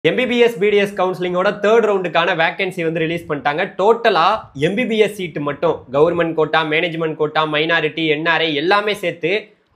MBBS BDS கவுன்சிலிங்கோட third ரவுண்டுக்கான vacancy வந்து ரிலீஸ் பண்ணிட்டாங்க. டோட்டலா MBBS சீட் மட்டும் government quota, management quota, minority, NRI எல்லாமே சேர்த்து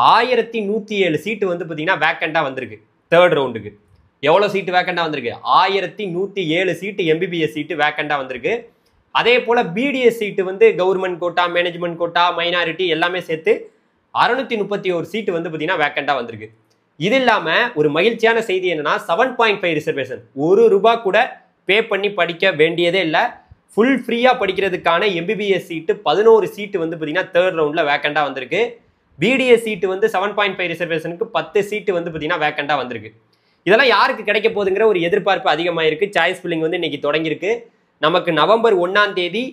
1107 சீட்டு வந்து பாத்தீங்கன்னா வேக்கண்டா வந்திருக்கு. தேர்ட் ரவுண்டுக்கு எவ்வளவு சீட்டு வேக்கண்டா வந்திருக்கு? 1107 சீட்டு MBBS சீட்டு வேக்கண்டா வந்திருக்கு. அதே போல BDS சீட்டு வந்து government quota, management quota, minority எல்லாமே சேர்த்து 631 சீட்டு வந்து பாத்தீங்கன்னா வேக்கண்டா வந்திருக்கு. இது இல்லாம ஒரு மகிழ்ச்சியான செய்தி என்னன்னா 7.5 ரிசர்வேஷன், ₹1 கூட பே பண்ணி படிக்க வேண்டியதே இல்ல. ஃபுல் ஃப்ரீயா படிக்கிறதுக்கான MBBS சீட்டு 11 சீட்டு வந்து பாத்தீங்கன்னா தேர்ட் ரவுண்ட்ல வேக்கண்டா வந்திருக்கு. BDS சீட்டு வந்து 7.5 ரிசர்வேஷனுக்கு 10 சீட்டு வந்து பாத்தீங்கன்னா வேக்கண்டா வந்திருக்கு. இதெல்லாம் யாருக்கு கிடைக்க போகுதுங்கிற ஒரு எதிர்பார்ப்பு அதிகமாயிருக்கு. சாய்ஸ் ஃபில்லிங் வந்து இன்னைக்கு தொடங்கியிருக்கு. நமக்கு நவம்பர் 1ஆம் தேதி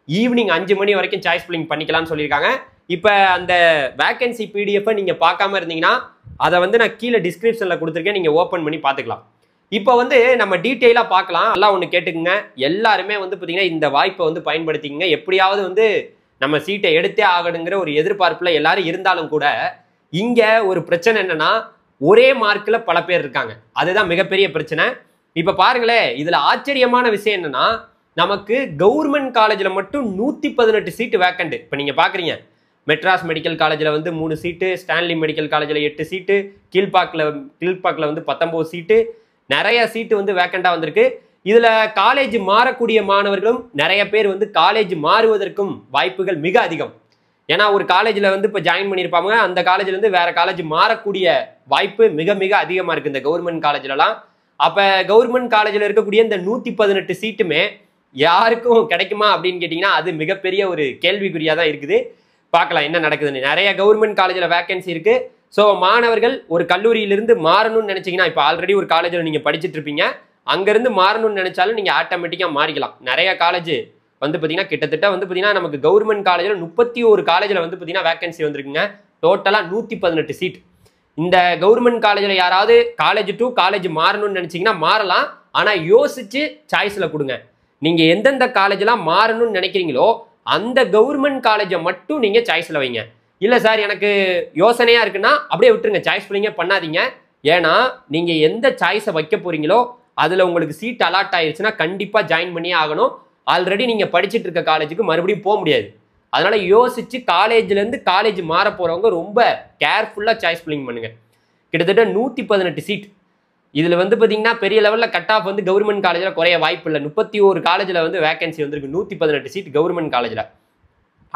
ஈவினிங் 5 மணி வரைக்கும் சாய்ஸ் ஃபில்லிங் பண்ணிக்கலாம்னு சொல்லியிருக்காங்க. இப்ப அந்த வேகன்சி PDF நீங்க பார்க்காம இருந்தீங்கன்னா அதை வந்து நான் கீழே டிஸ்கிரிப்ஷன்ல கொடுத்துருக்கேன், நீங்க ஓபன் பண்ணி பார்த்துக்கலாம். இப்போ வந்து நம்ம டீட்டெயிலா பார்க்கலாம். எல்லாம் ஒன்று கேட்டுக்குங்க, எல்லாருமே வந்து பார்த்தீங்கன்னா இந்த வாய்ப்பை வந்து பயன்படுத்திக்கங்க. எப்படியாவது வந்து நம்ம சீட்டை எடுத்தே ஆகணுங்கிற ஒரு எதிர்பார்ப்புல எல்லாரும் இருந்தாலும் கூட இங்க ஒரு பிரச்சனை என்னன்னா ஒரே மார்க்ல பல பேர் இருக்காங்க. அதுதான் மிகப்பெரிய பிரச்சனை. இப்ப பாருங்களேன், இதுல ஆச்சரியமான விஷயம் என்னன்னா நமக்கு கவர்மெண்ட் காலேஜ்ல மட்டும் 118 சீட்டு வேக்கண்ட். இப்ப நீங்க பாக்குறீங்க, மெட்ராஸ் மெடிக்கல் காலேஜில் வந்து 3 சீட்டு, ஸ்டான்லி மெடிக்கல் காலேஜில் 8 சீட்டு, கீழ்பாக்கில் வந்து 19 சீட்டு, நிறைய சீட்டு வந்து வேக்கண்டாக வந்திருக்கு. இதில் காலேஜ் மாறக்கூடிய மாணவர்களும் நிறைய பேர் வந்து காலேஜ் மாறுவதற்கும் வாய்ப்புகள் மிக அதிகம். ஏன்னா ஒரு காலேஜில் வந்து இப்போ ஜாயின் பண்ணியிருப்பாங்க, அந்த காலேஜ்லேருந்து வேற காலேஜ் மாறக்கூடிய வாய்ப்பு மிக மிக அதிகமாக இருக்குது இந்த கவர்மெண்ட் காலேஜ்லலாம். அப்போ கவர்மெண்ட் காலேஜில் இருக்கக்கூடிய இந்த 118 சீட்டுமே யாருக்கும் கிடைக்குமா அப்படின்னு கேட்டிங்கன்னா அது மிகப்பெரிய ஒரு கேள்விக்குறியாக தான் இருக்குது. பார்க்கலாம் என்ன நடக்குதுன்னு. நிறைய கவர்மெண்ட் காலேஜில் வேகன்சி இருக்கு. ஸோ மாணவர்கள் ஒரு கல்லூரியிலிருந்து மாறணும்னு நினைச்சீங்கன்னா, இப்போ ஆல்ரெடி ஒரு காலேஜில் நீங்கள் படிச்சுட்டு இருப்பீங்க, அங்கேருந்து மாறணும்னு நினைச்சாலும் நீங்கள் ஆட்டோமேட்டிக்காக மாறிக்கலாம். நிறைய காலேஜ் வந்து பார்த்தீங்கன்னா கிட்டத்தட்ட வந்து பார்த்தீங்கன்னா நமக்கு கவர்மெண்ட் காலேஜில் 31 காலேஜில் வந்து பார்த்தீங்கன்னா வேகன்சி வந்திருக்குங்க. டோட்டலாக 118 சீட். இந்த கவர்மெண்ட் காலேஜில் யாராவது காலேஜ் டு காலேஜ் மாறணும்னு நினைச்சீங்கன்னா மாறலாம். ஆனால் யோசிச்சு சாய்ஸில் கொடுங்க. நீங்கள் எந்தெந்த காலேஜெலாம் மாறணும்னு நினைக்கிறீங்களோ அந்த கவர்மெண்ட் காலேஜை மட்டும் நீங்க சாய்ஸ்ல வைங்க. இல்ல சார் எனக்கு யோசனையா இருக்குன்னா அப்படியே விட்டுருங்க, சாய்ஸ் ஃபில்லிங்கே பண்ணாதீங்க. ஏன்னா நீங்க எந்த சாய்ஸை வைக்க போறீங்களோ அதுல உங்களுக்கு சீட் அலாட் ஆயிருச்சுன்னா கண்டிப்பா ஜாயின் பண்ணியே ஆகணும். ஆல்ரெடி நீங்க படிச்சுட்டு இருக்க காலேஜுக்கு மறுபடியும் போக முடியாது. அதனால யோசிச்சு காலேஜ்ல இருந்து காலேஜ் மாற போறவங்க ரொம்ப கேர்ஃபுல்லா சாய்ஸ் ஃபில்லிங் பண்ணுங்க. கிட்டத்தட்ட 118 சீட். இதுல வந்து பாத்தீங்கன்னா பெரிய லெவல்ல கட் ஆஃப் வந்து கவர்மெண்ட் காலேஜ்ல குறைய வாய்ப்பு இல்லை. 31 காலேஜ்ல வந்து வேகன்சி வந்திருக்கு. 118 சீட் கவர்மெண்ட் காலேஜ்ல.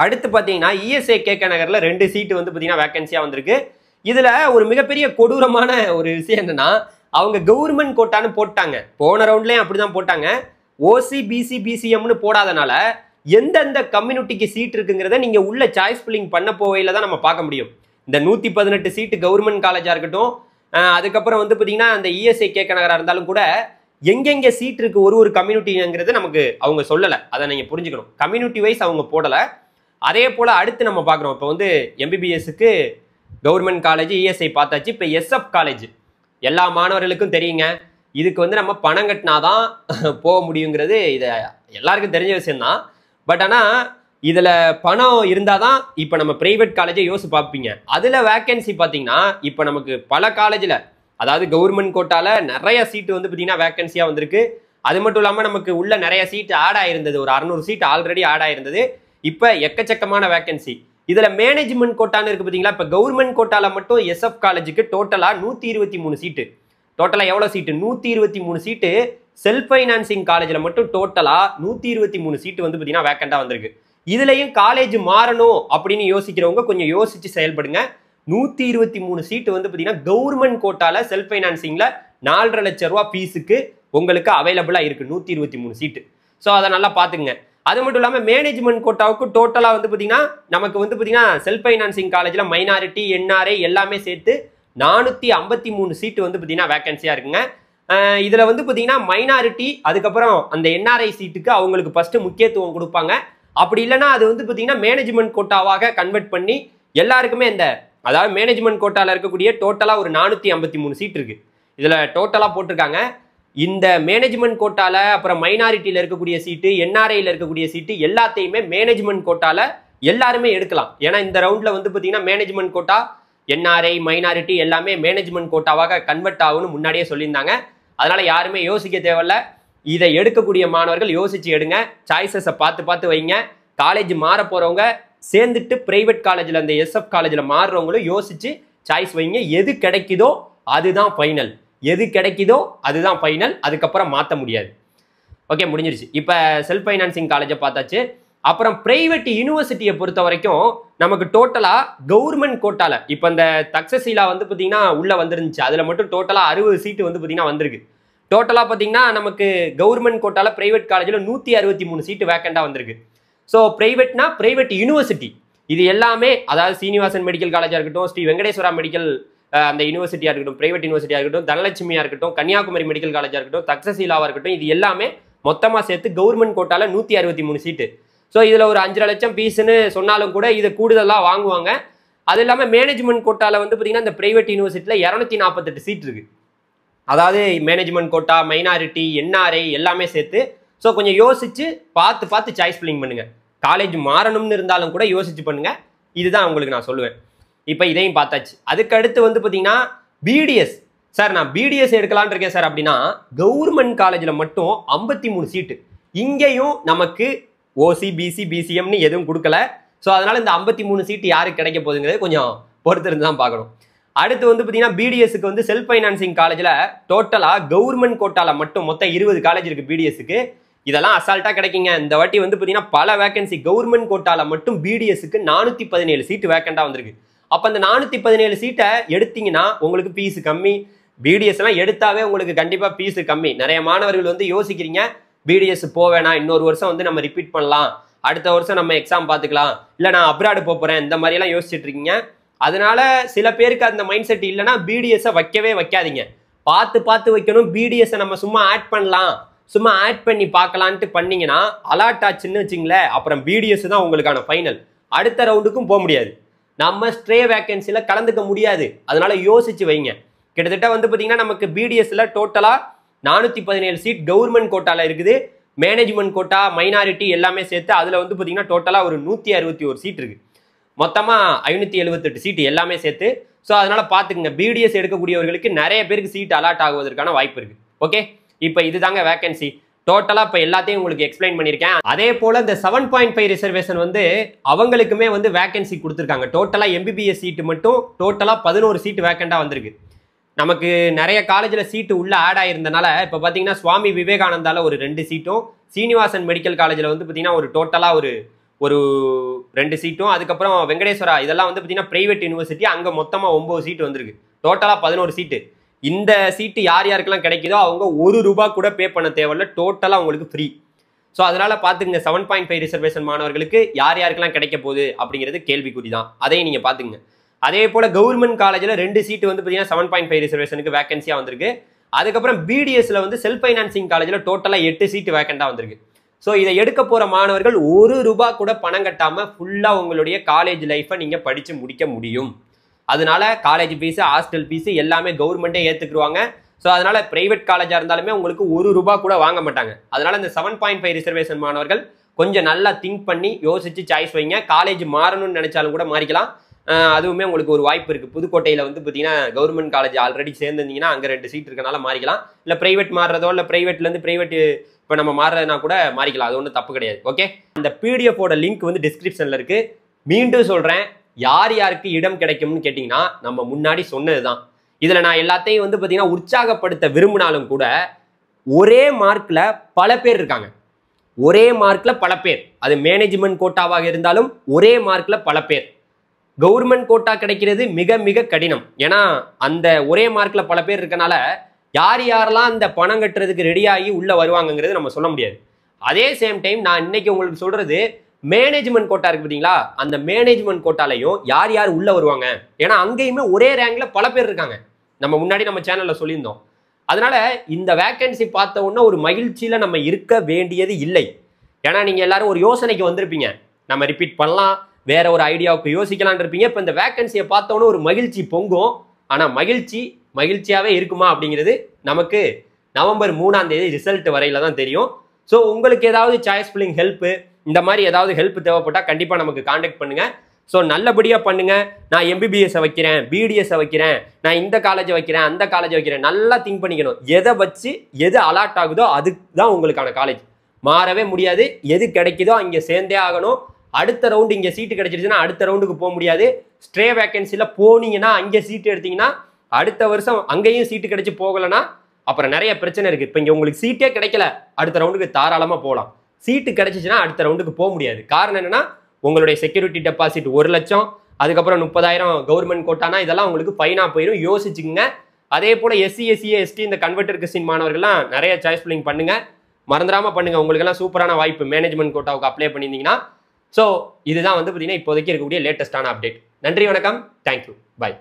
அடுத்து பாத்தீங்கன்னா ESI KK நகர்ல 2 சீட் வந்து பாத்தீங்கன்னா வேகன்சியா வந்திருக்கு. இதுல ஒரு மிகப்பெரிய கொடூரமான ஒரு விஷயம் என்னன்னா அவங்க கவர்மெண்ட் கோட்டான்னு போட்டாங்க. போன ரவுண்ட்லயும் அப்படிதான் போட்டாங்க. OC BC BCMனு போடாதனால எந்தெந்த கம்யூனிட்டிக்கு சீட் இருக்குங்கிறத நீங்க உள்ள சாய்ஸ் ஃபில்லிங் பண்ண போவையில தான் நம்ம பார்க்க முடியும். இந்த 118 சீட்டு கவர்மெண்ட் காலேஜா இருக்கட்டும், அதுக்கப்புறம் வந்து பார்த்தீங்கன்னா அந்த ESI KK நகராக இருந்தாலும் கூட எங்கெங்கே சீட் இருக்கு ஒரு கம்யூனிட்டிங்கிறது நமக்கு அவங்க சொல்லலை. அதை நீங்கள் புரிஞ்சுக்கணும். கம்யூனிட்டி வைஸ் அவங்க போடலை. அதே போல் அடுத்து நம்ம பார்க்குறோம். இப்போ வந்து MBBSக்கு கவர்மெண்ட் காலேஜ் ESI பார்த்தாச்சு. இப்போ SF காலேஜ் எல்லா மாணவர்களுக்கும் தெரியுங்க. இதுக்கு வந்து நம்ம பணம் கட்டினாதான் போக முடியுங்கிறது இதை எல்லாருக்கும் தெரிஞ்ச விஷயம்தான். பட் ஆனால் இதுல பணம் இருந்தாதான் இப்ப நம்ம பிரைவேட் காலேஜை யோசிச்சு பார்ப்பீங்க. அதுல வேகன்சி பாத்தீங்கன்னா இப்ப நமக்கு பல காலேஜ்ல, அதாவது கவர்மெண்ட் கோட்டால நிறைய சீட்டு வந்து பாத்தீங்கன்னா வேகன்சியா வந்திருக்கு. அது மட்டும் இல்லாம நமக்கு உள்ள நிறைய சீட் ஆட் ஆயிருந்தது. ஒரு 600 சீட் ஆல்ரெடி ஆட் ஆயிருந்தது. இப்ப எக்கச்சக்கமான வேகன்சி. இதுல மேனேஜ்மெண்ட் கோட்டான்னு இருக்கு பாத்தீங்களா. இப்ப கவர்மெண்ட் கோட்டால மட்டும் SF காலேஜுக்கு டோட்டலா 123 சீட்டு. டோட்டலா எவ்வளவு சீட்டு? 123 சீட்டு. செல்ஃப் பைனான்சிங் காலேஜ்ல மட்டும் டோட்டலா 123 சீட்டு வந்து பாத்தீங்கன்னா வேக்கண்டா வந்திருக்கு. இதுலயும் காலேஜ் மாறணும் அப்படின்னு யோசிக்கிறவங்க கொஞ்சம் யோசிச்சு செயல்படுங்க. 123 சீட்டு வந்து பாத்தீங்கன்னா கவர்மெண்ட் கோட்டால செல்ஃப் பைனான்சிங்ல 4.5 லட்சம் ரூபாய் ஃபீஸுக்கு உங்களுக்கு அவைலபிளா இருக்கு 123 சீட்டு. ஸோ அதை நல்லா பாத்துங்க. அது மட்டும் இல்லாம மேனேஜ்மெண்ட் கோட்டாவுக்கு டோட்டலா வந்து பாத்தீங்கன்னா நமக்கு வந்து பாத்தீங்கன்னா செல்ஃப் பைனான்சிங் காலேஜ்ல மைனாரிட்டி, NRI எல்லாமே சேர்த்து 453 சீட்டு வந்து பாத்தீங்கன்னா வேகன்சியா இருக்குங்க. இதுல வந்து பாத்தீங்கன்னா மைனாரிட்டி அதுக்கப்புறம் அந்த NRI சீட்டுக்கு அவங்களுக்கு ஃபர்ஸ்ட் முக்கியத்துவம் கொடுப்பாங்க. அப்படி இல்லைன்னா அது வந்து பாத்தீங்கன்னா மேனேஜ்மெண்ட் கோட்டாவாக கன்வெர்ட் பண்ணி எல்லாருக்குமே இந்த, அதாவது மேனேஜ்மெண்ட் கோட்டால இருக்கக்கூடிய டோட்டலா ஒரு 453 சீட் இருக்கு. இதுல டோட்டலா போட்டிருக்காங்க. இந்த மேனேஜ்மெண்ட் கோட்டால அப்புறம் மைனாரிட்டியில இருக்கக்கூடிய சீட்டு, NRIல இருக்கக்கூடிய சீட்டு எல்லாத்தையுமே மேனேஜ்மெண்ட் கோட்டால எல்லாருமே எடுக்கலாம். ஏன்னா இந்த ரவுண்ட்ல வந்து பாத்தீங்கன்னா மேனேஜ்மெண்ட் கோட்டா, NRI, மைனாரிட்டி எல்லாமே மேனேஜ்மெண்ட் கோட்டாவாக கன்வெர்ட் ஆகும்னு முன்னாடியே சொல்லியிருந்தாங்க. அதனால யாருமே யோசிக்க தேவையில்ல. இதை எடுக்கக்கூடிய மாணவர்கள் யோசிச்சு எடுங்க. சாய்ஸஸை பார்த்து பார்த்து வைங்க. காலேஜ் மாற போறவங்க சேர்ந்துட்டு பிரைவேட் காலேஜில் அந்த SF காலேஜில் மாறுறவங்களும் யோசிச்சு சாய்ஸ் வைங்க. எது கிடைக்குதோ அதுதான் ஃபைனல். எது கிடைக்குதோ அதுதான் ஃபைனல். அதுக்கப்புறம் மாற்ற முடியாது. ஓகே, முடிஞ்சிருச்சு. இப்போ செல்ஃப் ஃபைனான்சிங் காலேஜை பார்த்தாச்சு. அப்புறம் பிரைவேட் யூனிவர்சிட்டியை பொறுத்த வரைக்கும் நமக்கு டோட்டலாக கவர்மெண்ட் கோட்டால இப்போ இந்த தக்ஷசீலா வந்து பார்த்தீங்கன்னா உள்ளே வந்துருந்துச்சு. அதில் மட்டும் டோட்டலாக 60 சீட்டு வந்து பார்த்தீங்கன்னா வந்திருக்கு. டோட்டலாக பார்த்தீங்கன்னா நமக்கு கவர்மெண்ட் கோட்டால பிரைவேட் காலேஜில் 163 சீட்டு வேக்கண்டாக வந்திருக்கு. ஸோ பிரைவேட்னா பிரைவேட் யூனிவர்சிட்டி இது எல்லாமே, அதாவது சீனிவாசன் மெடிக்கல் காலேஜாக இருக்கட்டும், ஸ்ரீ வெங்கடேஸ்வரா மெடிக்கல் அந்த யூனிவர்சிட்டியாக இருக்கட்டும், பிரைவேட் யூனிவர்சிட்டியாக இருக்கட்டும், தனலட்சுமியாக இருக்கட்டும், கன்னியாகுமரி மெடிக்கல் காலேஜாக இருக்கட்டும், தக்ஷசீலாவாக இருக்கட்டும், இது எல்லாமே மொத்தமாக சேர்த்து கவர்மெண்ட் கோட்டால 163 சீட்டு. ஸோ இதில் ஒரு 5.5 லட்சம் ஃபீஸ்ன்னு சொன்னாலும் கூட இதை கூடுதலாக வாங்குவாங்க. அது இல்லாமல் மேனேஜ்மெண்ட் கோட்டால வந்து பார்த்தீங்கன்னா இந்த பிரைவேட் யூனிவர்சிட்டியில் 248 சீட் இருக்கு. அதாவது மேனேஜ்மெண்ட் கோட்டா, மைனாரிட்டி, NRI எல்லாமே சேர்த்து. ஸோ கொஞ்சம் யோசிச்சு பார்த்து சாய்ஸ் ஃபில்லிங் பண்ணுங்க. காலேஜ் மாறணும்னு இருந்தாலும் கூட யோசிச்சு பண்ணுங்க. இதுதான் உங்களுக்கு நான் சொல்லுவேன். இப்போ இதையும் பார்த்தாச்சு. அதுக்கு அடுத்து வந்து பார்த்தீங்கன்னா BDS. சார் நான் BDS எடுக்கலான்னு இருக்கேன் சார் அப்படின்னா கவர்மெண்ட் காலேஜில் மட்டும் 53 சீட்டு. இங்கேயும் நமக்கு OC, BC, BCMனு எதுவும் கொடுக்கல. ஸோ அதனால இந்த 53 சீட்டு யாருக்கு கிடைக்க போகுதுங்கிறது கொஞ்சம் பொறுத்திருந்து தான் பார்க்கணும். அடுத்து வந்து பார்த்தீங்கன்னா BDSக்கு வந்து செல்ஃப் ஃபைனான்சிங் காலேஜில் டோட்டலாக கவர்மெண்ட் கோட்டால மட்டும் மொத்தம் 20 காலேஜ் இருக்குது BDSக்கு. இதெல்லாம் அசால்ட்டாக கிடைக்குங்க. இந்த வாட்டி வந்து பார்த்தீங்கன்னா பல வேகன்சி கவர்மெண்ட் கோட்டால மட்டும் BDSக்கு 417 சீட்டு வேக்கண்டாக வந்திருக்கு. அப்போ அந்த 417 சீட்டை எடுத்தீங்கன்னா உங்களுக்கு ஃபீஸ் கம்மி. BDS எல்லாம் எடுத்தாவே உங்களுக்கு கண்டிப்பாக ஃபீஸ் கம்மி. நிறைய மாணவர்கள் வந்து யோசிக்கிறீங்க BDS போவேனா, இன்னொரு வருஷம் வந்து நம்ம ரிப்பீட் பண்ணலாம், அடுத்த வருஷம் நம்ம எக்ஸாம் பார்த்துக்கலாம், இல்லை நான் அப்ராடு போகிறேன், இந்த மாதிரிலாம் யோசிச்சுட்டு இருக்கீங்க. அதனால சில பேருக்கு அந்த மைண்ட் செட் இல்லைன்னா BDS-ஐ வைக்கவே வைக்காதீங்க. பார்த்து வைக்கணும். BDS-ஐ நம்ம சும்மா ஆட் பண்ணலாம், சும்மா ஆட் பண்ணி பார்க்கலான்ட்டு பண்ணீங்கன்னா அலாட் ஆச்சுன்னு வச்சுங்களேன், அப்புறம் BDS தான் உங்களுக்கான ஃபைனல். அடுத்த ரவுண்டுக்கும் போக முடியாது. நம்ம ஸ்ட்ரே வேக்கன்சியில் கலந்துக்க முடியாது. அதனால யோசிச்சு வைங்க. கிட்டத்தட்ட வந்து பார்த்தீங்கன்னா நமக்கு BDS-ல டோட்டலாக 417 சீட் கவர்மெண்ட் கோட்டால இருக்குது. மேனேஜ்மெண்ட் கோட்டா, மைனாரிட்டி எல்லாமே சேர்த்து அதில் வந்து பார்த்தீங்கன்னா டோட்டலாக ஒரு 161 சீட் இருக்கு. மொத்தமாக 578 சீட் எல்லாமே சேர்த்து. ஸோ அதனால பார்த்துக்குங்க, BDS எடுக்கக்கூடியவர்களுக்கு நிறைய பேருக்கு சீட் அலாட் ஆகுவதற்கான வாய்ப்பு இருக்கு. ஓகே, இப்போ இதுதாங்க வேகன்சி. டோட்டலாக இப்போ எல்லாத்தையும் உங்களுக்கு எக்ஸ்பிளைன் பண்ணியிருக்கேன். அதே போல் இந்த 7.5 ரிசர்வேஷன் வந்து அவங்களுக்குமே வந்து வேகன்சி கொடுத்துருக்காங்க. டோட்டலாக MBBS சீட்டு மட்டும் டோட்டலாக 11 சீட்டு வேக்கண்டாக வந்திருக்கு. நமக்கு நிறைய காலேஜில் சீட்டு உள்ள ஆட் ஆயிருந்தனால இப்போ பார்த்தீங்கன்னா சுவாமி விவேகானந்தால ஒரு 2 சீட்டும், சீனிவாசன் மெடிக்கல் காலேஜில் வந்து பார்த்தீங்கன்னா ஒரு டோட்டலாக ஒரு 2 சீட்டும், அதுக்கப்புறம் வெங்கடேஸ்வரா இதெல்லாம் வந்து பார்த்தீங்கன்னா பிரைவேட் யூனிவர்சிட்டி, அங்கே மொத்தமாக 9 சீட்டு வந்திருக்கு. டோட்டலாக 11 சீட்டு. இந்த சீட்டு யார் யாருக்கெல்லாம் கிடைக்குதோ அவங்க ₹1 கூட பே பண்ண தேவையில்ல. டோட்டலாக உங்களுக்கு ஃப்ரீ. ஸோ அதனால பார்த்துங்க, 7.5 ரிசர்வேஷன் மாணவர்களுக்கு யார் யாருக்கெல்லாம் கிடைக்க போகுது அப்படிங்கிறது கேள்விக்குறி தான். அதையும் நீங்கள் பார்த்துங்க. அதே போல் கவர்மெண்ட் காலேஜில் 2 சீட்டு வந்து பார்த்தீங்கன்னா 7.5 ரிசர்வேஷனுக்கு வேகன்சியாக வந்திருக்கு. அதுக்கப்புறம் BDS-ல வந்து செல்ஃப் ஃபைனான்சிங் காலேஜில் டோட்டலாக 8 சீட்டு வேக்கண்டாக வந்திருக்கு. ஸோ இதை எடுக்க போகிற மாணவர்கள் ₹1 கூட பணம் கட்டாமல் ஃபுல்லாக உங்களுடைய காலேஜ் லைஃப்பை நீங்கள் படித்து முடிக்க முடியும். அதனால காலேஜ் ஃபீஸு, ஹாஸ்டல் ஃபீஸு எல்லாமே கவர்மெண்ட்டே ஏற்றுக்குருவாங்க. ஸோ அதனால பிரைவேட் காலேஜாக இருந்தாலுமே உங்களுக்கு ₹1 கூட வாங்க மாட்டாங்க. அதனால இந்த 7.5 ரிசர்வேஷன் மாணவர்கள் கொஞ்சம் நல்லா திங்க் பண்ணி யோசிச்சு சாய்ஸ் வைங்க. காலேஜ் மாறணும்னு நினைச்சாலும் கூட மாறிக்கலாம். அதுவுமே உங்களுக்கு ஒரு வாய்ப்பு இருக்குது. புதுக்கோட்டையில் வந்து பார்த்தீங்கன்னா கவர்மெண்ட் காலேஜ் ஆல்ரெடி சேர்ந்துருந்தீங்கன்னா அங்கே 2 சீட் இருக்கனால மாறிக்கலாம். இல்லை பிரைவேட் மாறுறதோ, இல்லை பிரைவேட்லேருந்து பிரைவேட் இப்போ நம்ம மாறுறதுனா கூட மாறிக்கலாம். அது ஒன்றும் தப்பு கிடையாது. ஓகே, அந்த PDF-ஓட லிங்க் வந்து டிஸ்கிரிப்ஷனில் இருக்குது. மீண்டும் சொல்கிறேன், யார் யாருக்கு இடம் கிடைக்கும்னு கேட்டிங்கன்னா நம்ம முன்னாடி சொன்னது தான். இதில் நான் எல்லாத்தையும் வந்து பார்த்தீங்கன்னா உற்சாகப்படுத்த விரும்பினாலும் கூட ஒரே மார்க்கில் பல பேர் இருக்காங்க. ஒரே மார்க்கில் பல பேர், அது மேனேஜ்மெண்ட் கோட்டாவாக இருந்தாலும் ஒரே மார்க்கில் பல பேர். கவர்மெண்ட் கோட்டா கிடைக்கிறது மிக மிக கடினம். ஏன்னா அந்த ஒரே மார்க்கில் பல பேர் இருக்கனால யார் யாரெல்லாம் இந்த பணம் கட்டுறதுக்கு ரெடியாகி உள்ளே வருவாங்கங்கிறது நம்ம சொல்ல முடியாது. அதே சேம் டைம் நான் இன்னைக்கு உங்களுக்கு சொல்கிறது, மேனேஜ்மெண்ட் கோட்டா இருக்கு பார்த்தீங்களா, அந்த மேனேஜ்மெண்ட் கோட்டாலையும் யார் யார் உள்ளே வருவாங்க. ஏன்னா அங்கேயுமே ஒரே ரேங்கில் பல பேர் இருக்காங்க. நம்ம முன்னாடி நம்ம சேனலில் சொல்லியிருந்தோம். அதனால இந்த வேக்கன்சி பார்த்த உடனே ஒரு மகிழ்ச்சியில் நம்ம இருக்க வேண்டியது இல்லை. ஏன்னா நீங்கள் எல்லாரும் ஒரு யோசனைக்கு வந்திருப்பீங்க, நம்ம ரிப்பீட் பண்ணலாம், வேற ஒரு ஐடியாவுக்கு யோசிக்கலான் இருப்பீங்க. இப்போ இந்த வேக்கன்சியை பார்த்தோன்னே ஒரு மகிழ்ச்சி பொங்கும். ஆனால் மகிழ்ச்சியாகவே இருக்குமா அப்படிங்கிறது நமக்கு நவம்பர் 3ஆம் தேதி ரிசல்ட் வரையில தான் தெரியும். ஸோ உங்களுக்கு ஏதாவது சாய்ஸ் ஃபில்லிங் ஹெல்ப்பு, இந்த மாதிரி ஏதாவது ஹெல்ப் தேவைப்பட்டால் கண்டிப்பாக நமக்கு காண்டாக்ட் பண்ணுங்கள். ஸோ நல்லபடியாக பண்ணுங்க. நான் எம்பிபிஎஸ்ஸை வைக்கிறேன், பிடிஎஸ்ஸை வைக்கிறேன், நான் இந்த காலேஜை வைக்கிறேன், அந்த காலேஜை வைக்கிறேன், நல்லா திங்க் பண்ணிக்கணும். எதை வச்சு எது அலாட் ஆகுதோ அதுதான் உங்களுக்கான காலேஜ். மாறவே முடியாது. எது கிடைக்குதோ அங்கே சேர்ந்தே ஆகணும். அடுத்த ரவுண்டு இங்கே சீட்டு கிடைச்சிருச்சுன்னா அடுத்த ரவுண்டுக்கு போக முடியாது. ஸ்ட்ரே வேகன்சியில் போனீங்கன்னா அங்கே சீட்டு எடுத்தீங்கன்னா அடுத்த வருஷம் அங்கேயும் சீட்டு கிடைச்சி போகலைன்னா அப்புறம் நிறைய பிரச்சனை இருக்குது. இப்போ இங்கே உங்களுக்கு சீட்டே கிடைக்கல, அடுத்த ரவுண்டுக்கு தாராளமாக போகலாம். சீட்டு கிடைச்சிச்சுன்னா அடுத்த ரவுண்டுக்கு போக முடியாது. காரணம் என்னன்னா உங்களுடைய செக்யூரிட்டி டெபாசிட் 1 லட்சம், அதுக்கப்புறம் 30,000 கவர்மெண்ட் கோட்டானா இதெல்லாம் உங்களுக்கு ஃபைனாக போயிடும். யோசிச்சுங்க. அதே போல் எஸ்சி எஸ்சி எஸ்டி இந்த கன்வெர்டர் கிறிஸ்டின் மாணவர்கள்லாம் நிறைய சாய்ஸ் ஃபில்லிங் பண்ணுங்க, மறந்துடாமல் பண்ணுங்க. உங்களுக்கெல்லாம் சூப்பரான வாய்ப்பு மேனேஜ்மெண்ட் கோட்டாவுக்கு அப்ளை பண்ணியிருந்தீங்கன்னா. ஸோ இதுதான் வந்து பார்த்தீங்கன்னா இப்போதைக்கு இருக்கக்கூடிய லேட்டஸ்டான அப்டேட். நன்றி, வணக்கம், தேங்க்யூ, பை.